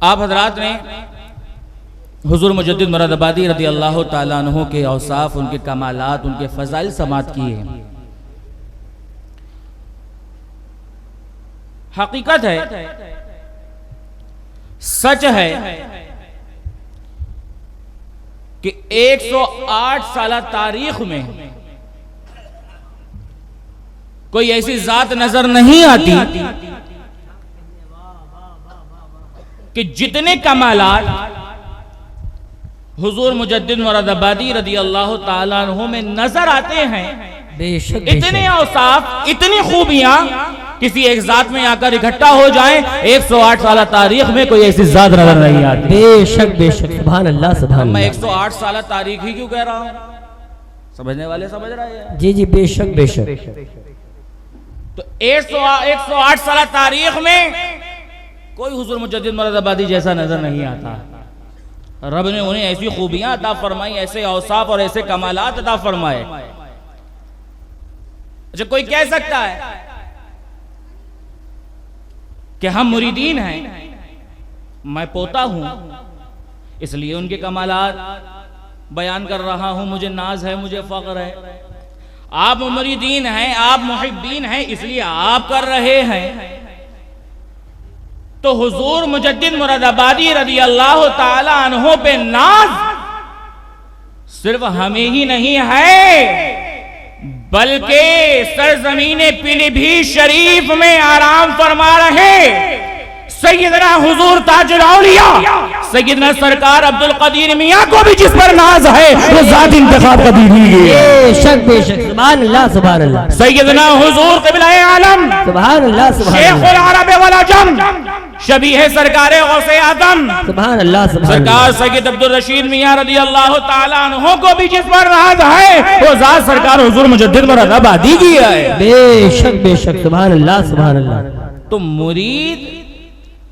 आप हजरात ने हुजूर मुजद्दिद मुरादाबादी रदी अल्लाह ताला अन्हु के औसाफ, उनके कमालात, उनके फजाइल समात किए हैं। हकीकत है, सच है कि 108 साल तारीख में कोई ऐसी जात नजर नहीं आती कि जितने कमालात हुजूर मुजद्दिद मुरादाबादी रदी अल्लाह ताला अन्हु में नजर आते हैं। बेशक इतने औसाफ, इतनी खूबियां किसी एक जात में आकर इकट्ठा हो जाएं, 108 साल तारीख में कोई ऐसी जात नजर नहीं आती। बेशक बेशक, सुभान अल्लाह सुभान मैं अल्लाह। 108 साल तारीख ही क्यों कह रहा हूं, समझने वाले समझ रहे हैं। जी जी, बेशक बेशक। तो 108 साल तारीख में कोई हुजूर मुजद्दिद मुरादाबादी जैसा नजर नहीं आता। रब ने उन्हें ऐसी खूबियां अता फरमाई, ऐसे औसाफ और ऐसे कमालात अता फरमाए। अच्छा, कोई कह सकता है कि हम मुरीदीन हैं, मैं पोता हूं, इसलिए उनके कमालात बयान कर रहा हूं, मुझे नाज है, मुझे फख्र है। आप मुरीदीन हैं, आप मुहिब्बीन हैं, इसलिए आप कर रहे हैं। तो हुजूर मुजद्दिद मुरादाबादी रदी अल्लाह ताला अन्हु पे नाज सिर्फ हमें ही नहीं है, बल्कि सरजमीने पीलीभीत शरीफ में आराम फरमा रहे सैयदना हुजूर ताजुल औलिया सैयदना सरकार अब्दुल कदीर मियां को भी जिस पर नाज है वो जात इंतखाब कभी नहीं हुई है। बेशक बेशक, सुभान अल्लाह सुभान अल्लाह। सैयदना हुजूर क़िबला-ए आलम सुभान अल्लाह सुभान शेखुल अरब वल अजम शबीह सरकारे गौसे आदम सुभान अल्लाह सुभान सरकार सैयद अब्दुल रशीद मियां रदी अल्लाह ताला अन्हु को भी जिस पर नाज है वो जात सरकार हुजूर मुजद्दिद मुरादाबादी की है। बेशक बेशक, सुभान अल्लाह सुभान अल्लाह। तो मुरीद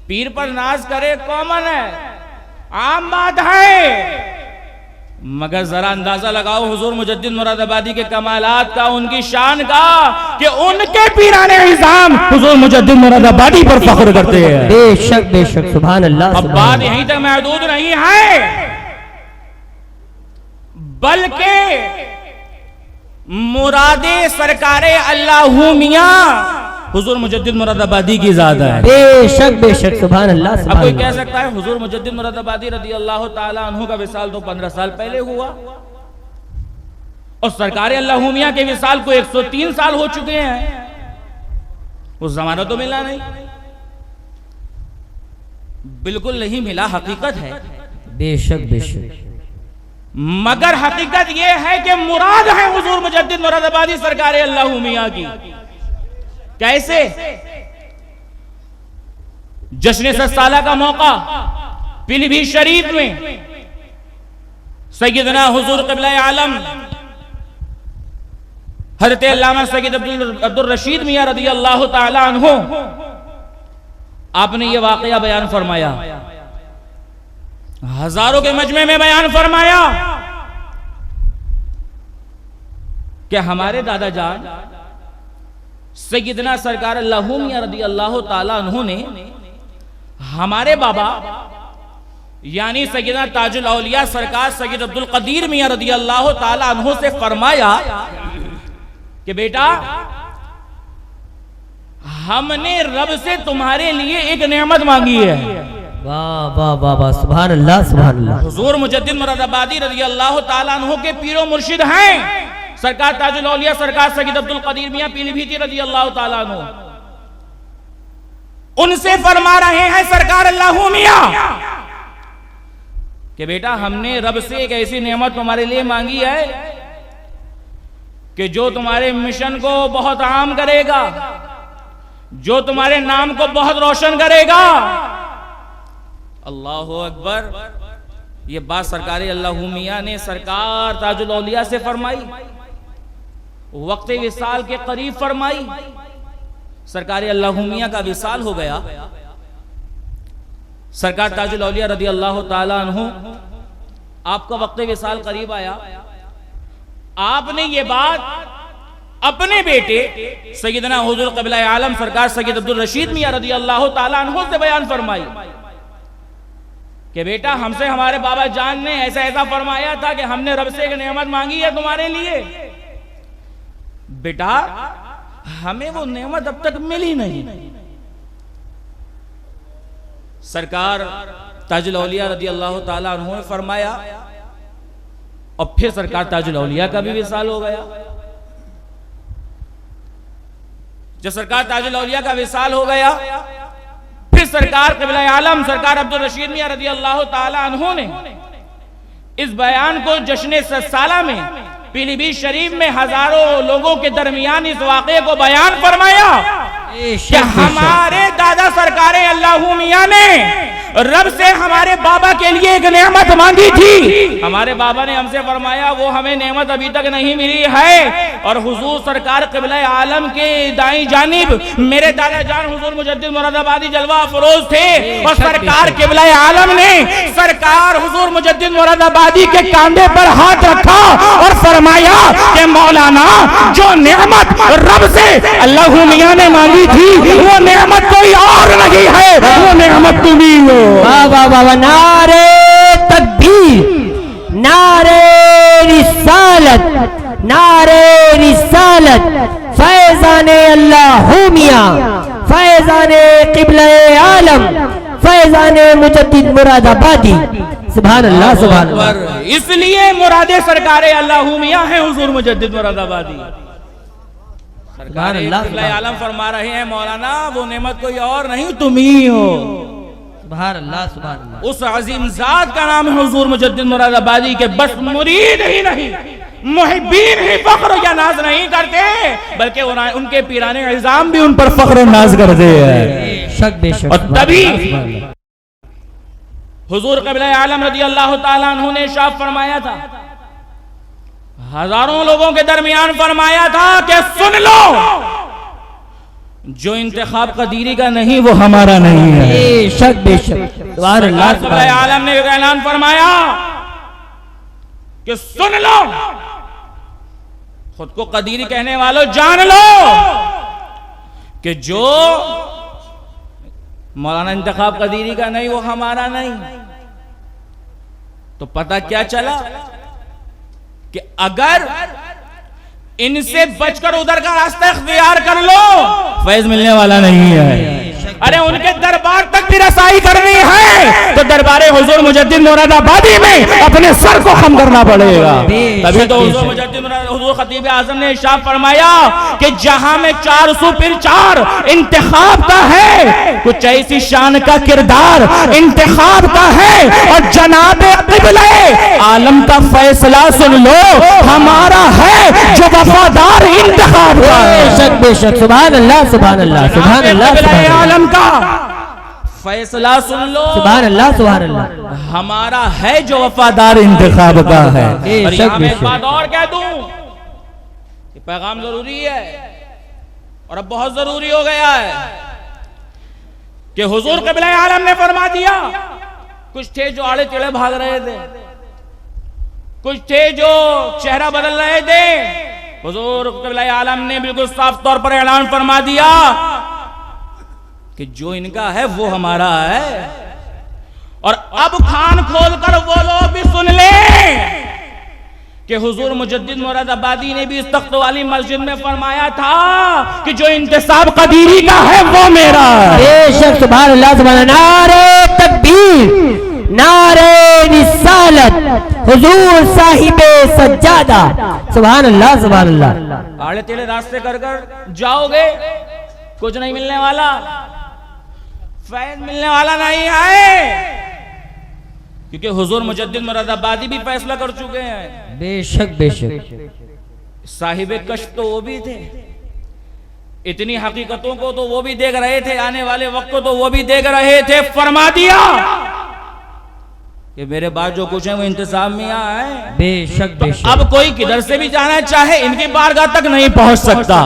पीर पर नाज करे कॉमन है, आम बात है, मगर जरा अंदाजा लगाओ हुजूर मुजद्दिद मुरादाबादी के कमालात का, उनकी शान का, कि उनके पीराने इज़ाम हुजूर मुजद्दिद मुरादाबादी पर फख्र करते हैं। बेशक बेशक, सुभान अल्लाह। अब बात यहीं तक महदूद नहीं है, बल्कि मुरादे सरकारे अल्लाहू मियां हुजूर मुजद्दिद मुरादाबादी की ज़ात है। बेशक बेशक, सुभान अल्लाह अब सुभान कोई अल्लाह। कह सकता है हुजूर मुजद्दिद मुरादाबादी रदी अल्लाह ताला अन्हु का विसाल तो 15 साल पहले हुआ और सरकार अल्लाहू मियां के विसाल को 103 साल हो चुके हैं, उस जमाना तो मिला नहीं। बिल्कुल नहीं मिला, हकीकत है। बेशक बेशक, मगर हकीकत यह है कि मुराद है हुजूर मुजद्दिद मुरादाबादी सरकार अल्लाहू मियां की। कैसे? जश्न सत्साला का मौका पीलीभीत शरीफ में सैयदना हुजूर क़िबला-ए आलम हज़रत अल्लामा सैयद अब्दुल रशीद मियां रदी अल्लाह ताला अन्हु आपने ये वाक़या बयान फरमाया, हजारों के मजमे में बयान फरमाया कि हमारे दादा जान सैयदना सरकार अल्लाहू मियां रदी अल्लाह ताला अन्हु ने हमारे बाबा यानी सैयदना ताजुल औलिया सरकार सैयद अब्दुल कदीर मियां रदी अल्लाह ताला अन्हु से फरमाया कि बेटा, हमने रब से तुम्हारे लिए एक नेमत मांगी है। वाह वाह वाह वाह, सुभान अल्लाह सुभान अल्लाह। हुजूर मुजद्दिद मुरादाबादी रदी अल्लाह ताला अन्हु के पीरो मुर्शिद हैं सरकार ताजुल औलिया सरकार सैयद अब्दुल कदीर मियां पीलीभीत रदी अल्लाह ताला अन्हु। उनसे फरमा रहे हैं सरकार अल्लाहू मियां कि बेटा, हमने रब से एक ऐसी नेमत तुम्हारे लिए मांगी है कि जो तुम्हारे मिशन को बहुत आम करेगा, जो तुम्हारे नाम को बहुत रोशन करेगा। अल्लाहु अकबर। ये बात सरकार अल्लाहू मियां ने सरकार ताजुल औलिया से फरमाई, वक्त विसाल के करीब फरमाई। सरकार अल्लाहू मियां का विसाल हो गया, सरकार ताजुल औलिया रदी अल्लाह ताला अन्हु आपका वक्त विसाल करीब आया। आपने ये बात अपने बेटे सैयदना हुजूर क़िबला-ए आलम सरकार सैयद अब्दुल रशीद मियां रदी अल्लाह ताला अन्हु से बयान फरमाई। कि बेटा हमसे हमारे बाबा जान ने ऐसा ऐसा फरमाया था कि हमने रब से एक नेमत मांगी है तुम्हारे लिए। बेटा हमें वो नेमत अब तक मिली नहीं। सरकार ताजुल औलिया रज़ी अल्लाह ताला अन्हु ने फरमाया, और फिर सरकार ताजुल औलिया का भी विसाल हो गया। जब सरकार ताजुल औलिया का विसाल हो गया, फिर सरकार क़िबला आलम सरकार अब्दुल रशीद मियां रज़ी अल्लाह ताला अन्हु ने इस बयान को जश्न साला में पीलीभीत शरीफ में हजारों लोगों के दरमियान इस वाक़े को बयान फरमाया कि हमारे दादा सरकार अल्लाह मियां ने रब से हमारे बाबा के लिए एक नेमत मांगी थी। हमारे बाबा ने हमसे फरमाया वो हमें नेमत अभी तक नहीं मिली है। और हुजूर सरकार क़िबला आलम के दाई जानिब मेरे दादा जान हुजूर मुजद्दिद मुरादाबादी जलवा अफरोज थे, और सरकार क़िबला आलम ने सरकार हुजूर मुजद्दिद मुरादाबादी के कांधे पर हाथ रखा और फरमाया कि मौलाना जो नेमत रब से अल्लाह मियां ने मांगी थी वो नेमत कोई और नहीं है, वो नेमत तुम्ही हो। बाबा बाबा नारे तकबीर, नारे रिसालत, नारे रिसालत, फैज़ाने अल्लाह मियां, फैज़ाने क़िबला आलम, फैज़ाने मुजद्दिद मुरादाबादी। सुभान अल्लाह सुभान अल्लाह। इसलिए मुरादे सरकार अल्लाह मियां है हुजूर मुजद्दिद मुरादाबादी। सरकार क़िबला आलम फरमा रहे हैं मौलाना वो नेमत कोई और नहीं तुम ही हो। सुभान अल्लाह सुभान अल्लाह। उस अजीम जात का नाम है हुजूर मुजद्दिद मुरादाबादी के बस मुरीद ही नहीं मुहिब्बीन ही फख्र या नाज नहीं करते, बल्कि उनके पीराने इज़ाम भी उन पर फख्र नाज करते हैं। शक बेशक। और तभी हुजूर क़िबला आलम रज़ी अल्लाह ताला अन्हु ने इरशाद फरमाया था, हजारों लोगों के दरमियान फरमाया था कि सुन लो जो इंतखाब कदीरी का नहीं वो हमारा नहीं है। शक बेशक। सुभान अल्लाह। क़िबला आलम ने ऐलान फरमाया कि सुन लो, खुद को कदीरी कहने वालों जान लो कि जो मौलाना इंतखाब कदीरी का नहीं वो हमारा नहीं। तो पता क्या चला कि अगर इनसे बचकर उधर का रास्ता इख्तियार कर लो फैज मिलने वाला नहीं है। अरे उनके दरबार तक भी रसाई करनी है तो दरबारे हुजूर मुजद्दिद मुरादाबादी में अपने सर को खम करना पड़ेगा। तभी तो हुजूर मुजद्दिद हुजूर खतीब आज़म ने इरशाद फरमाया कि जहां में 400 फिर 4 इंतखाब का है, कुछ ऐसी शान का किरदार इंतखाब का है, और जनाब क़िबला आलम का फैसला सुन लो हमारा है जो वफादार इंतखाब का है। बेशक बेशक। सुभान अल्लाह सुभान अल्लाह सुभान अल्लाह। आलम का फैसला सुन लो सुभान अल्लाह सुभान अल्लाह। हमारा है जो वफादार इंतखाब का है। और यहाँ मैं एक बात और कह दूं, ये पैगाम जरूरी है और अब बहुत जरूरी हो गया है कि हुजूर क़िबला आलम ने फरमा दिया, कुछ थे जो आड़े टेढ़े भाग रहे थे, कुछ थे जो चेहरा बदल रहे थे। हुजूर क़िबला आलम ने बिल्कुल साफ तौर पर ऐलान फरमा दिया कि जो इनका है वो हमारा है। और अब कान खोलकर वो लोग भी सुन ले कि हुजूर मुजद्दिद मुरादाबादी ने भी इस तख्त वाली मस्जिद में फरमाया था कि जो इंतसाब कदीरी का है वो मेरा है। बेशक। सुभान अल्लाह सुभान अल्लाह। नारे तकबीर, नारे रिसालत, हुजूर साहिबे सज्जादा। सुभान अल्लाह सुभान अल्लाह। आड़े टेढ़े रास्ते कर कर जाओगे कुछ नहीं मिलने वाला, फैज मिलने वाला नहीं है, क्योंकि हुजूर मुजद्दिद मुरादाबादी भी फैसला कर चुके हैं। बेशक बेशक। साहिबे कश्फ तो वो भी थे, इतनी हकीकतों को तो वो भी देख रहे थे, आने वाले वक्त को तो वो भी देख रहे थे। फरमा दिया कि मेरे बाद जो कुछ है वो इंतजाम में है। बेशक बेशक। अब कोई किधर से भी जाना चाहे इनकी बारगाह तक नहीं पहुंच सकता।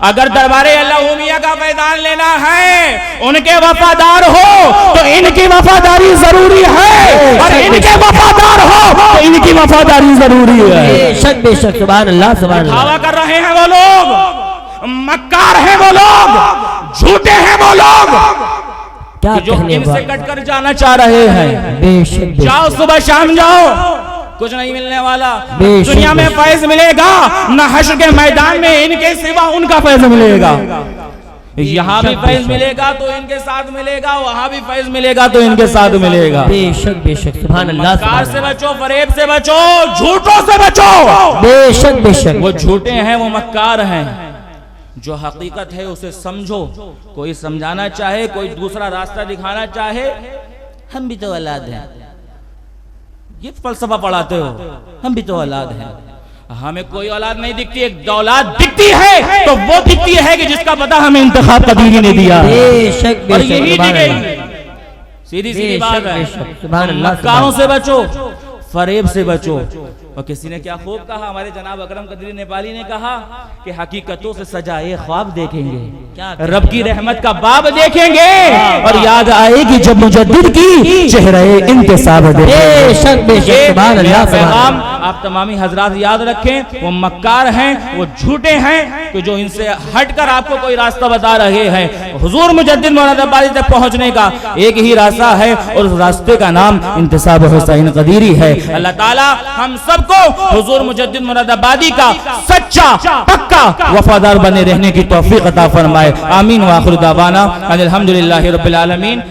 अगर दरबारे अल्लाह मियां का मैदान लेना है, उनके वफादार हो तो इनकी वफादारी जरूरी है, और इनके वफादार हो तो इनकी वफादारी जरूरी है। बेशक बेशक। सुभान अल्लाह सुभान अल्लाह। दावा कर रहे हैं वो लोग, मक्कार हैं वो लोग, झूठे हैं वो लोग क्या कि जो कहने इनसे वाले। कट कर जाना चाह रहे हैं। बेशक बेशक। जाओ सुबह शाम जाओ, कुछ नहीं मिलने वाला। बेशक, दुनिया में बेशक। फैज मिलेगा न हश्र के मैदान में इनके सिवा उनका फैज मिलेगा। यहाँ भी फैज मिलेगा तो इनके साथ मिलेगा, वहां भी फैज मिलेगा तो इनके साथ मिलेगा। बेशक बेशक। सुभान अल्लाह कार सुभान से अल्लाह। बचो, फरेब से बचो, झूठों से बचो। बेशक बेशक। वो झूठे हैं, वो मक्कार हैं। जो हकीकत है उसे समझो। कोई समझाना चाहे, कोई दूसरा रास्ता दिखाना चाहे, हम भी तो औलाद हैं, ये फलसफा पढ़ाते हो, हम भी तो औलाद हैं। हमें कोई औलाद नहीं दिखती, एक औलाद दिखती है तो वो दिखती है कि जिसका पता हमें इंतखाब कभी ने दिया। बेशक और बेशक। यही सुभान दिखेगी। अल्लाह। सीधी सीधी बेशक, बात है। बेशक। सुभान अल्लाह, मक्कारों सुभान से बचो, फरेब से बचो। और किसी ने क्या खूब कहा, हमारे जनाब अकरम कदरी नेपाली ने कहा कि हकीकतों से सजाए ख्वाब देखेंगे, क्या रब की रहमत का बाब देखेंगे और याद आएगी जब मुजद्दिद की चेहरे इंतसाब देखेंगे। बेशक बेशक। ये सुभान मेरा अल्लाह सुभान पैगाम अल्लाह। आप तमामी हजरात याद रखें। वो मक्कार हैं, वो झूठे हैं कि जो इनसे हटकर आपको कोई रास्ता बता रहे हैं। हुजूर मुजद्दिद मुरादाबादी तक पहुंचने का एक ही रास्ता है और उस रास्ते का नाम इंतसाब हुसैन कदीरी है। अल्लाह ताला हम सबको हुजूर मुजद्दिद मुरादाबादी का सच्चा पक्का वफादार बने रहने की तौफीक अता फरमाए। आमीन व आखिर दावाना अनिल हम्दुलिल्लाहि रब्बिल आलमीन।